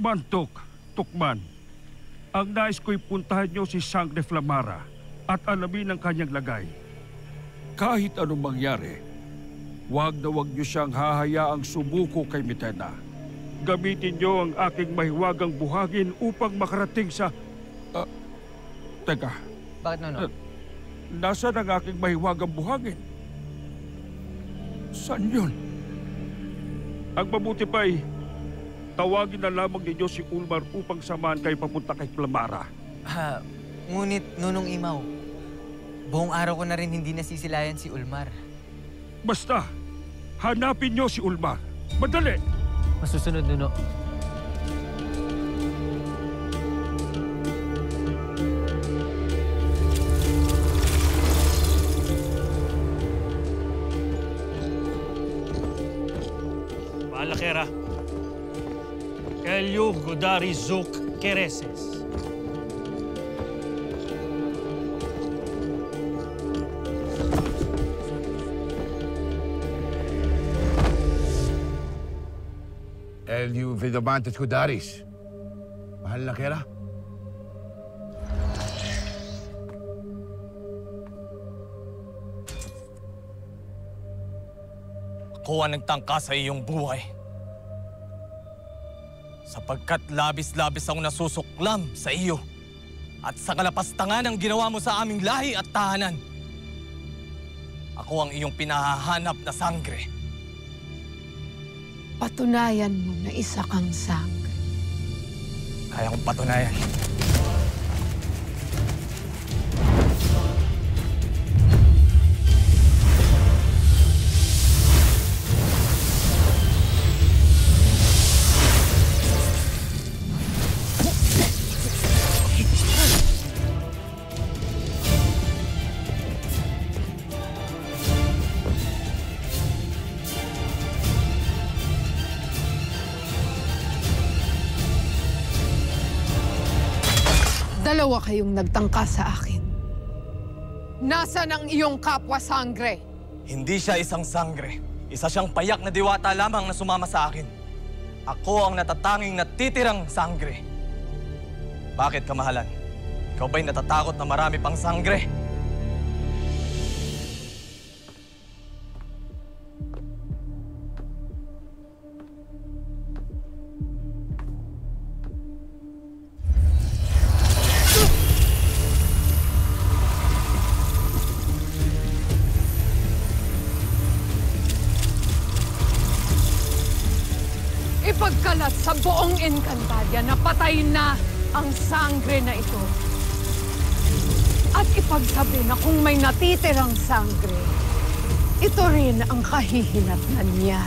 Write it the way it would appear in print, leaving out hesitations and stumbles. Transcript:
Mantok, Tukman, ang nais ko'y puntahan niyo si Sangre Flamara at alamin ang kanyang lagay. Kahit anong mangyari, wag na wag niyo siyang hahayaang sumuko kay Mitena. Gamitin niyo ang aking mahiwagang buhangin upang makarating sa... Teka. Bakit, Nono? Nasaan ang aking mahiwagang buhangin? Saan yun? Ang mabuti pa'y tawagin na lamang ninyo si Ulmar upang samahan kayo papunta kay Flamara. Ngunit, Nunong Imaw, buong araw ko na rin hindi nasisilayan si Ulmar. Basta, hanapin niyo si Ulmar. Madali! Masusunod, Nuno. Malakera. Elio Godari Zouk Kereses. Elio Vedomantes Kudaris. Mahal na kera? Ako ang nagtangka sa iyong buhay. Sapagkat labis-labis akong nasusuklam sa iyo at sa kalapastangan ang ginawa mo sa aming lahi at tahanan. Ako ang iyong pinahahanap na sangre. Patunayan mo na isa kang sangre. Kaya kong patunayan. Dalawa kayong nagtangka sa akin. Nasaan ang iyong kapwa sangre? Hindi siya isang sangre. Isa siyang payak na diwata lamang na sumama sa akin. Ako ang natatanging natitirang sangre. Bakit, kamahalan? Ikaw ba'y natatakot na marami pang sangre? Ipagkalat sa buong Encantadia na patay na ang sangre na ito. At ipagsabi na kung may natitirang sangre, ito rin ang kahihinatnan niya.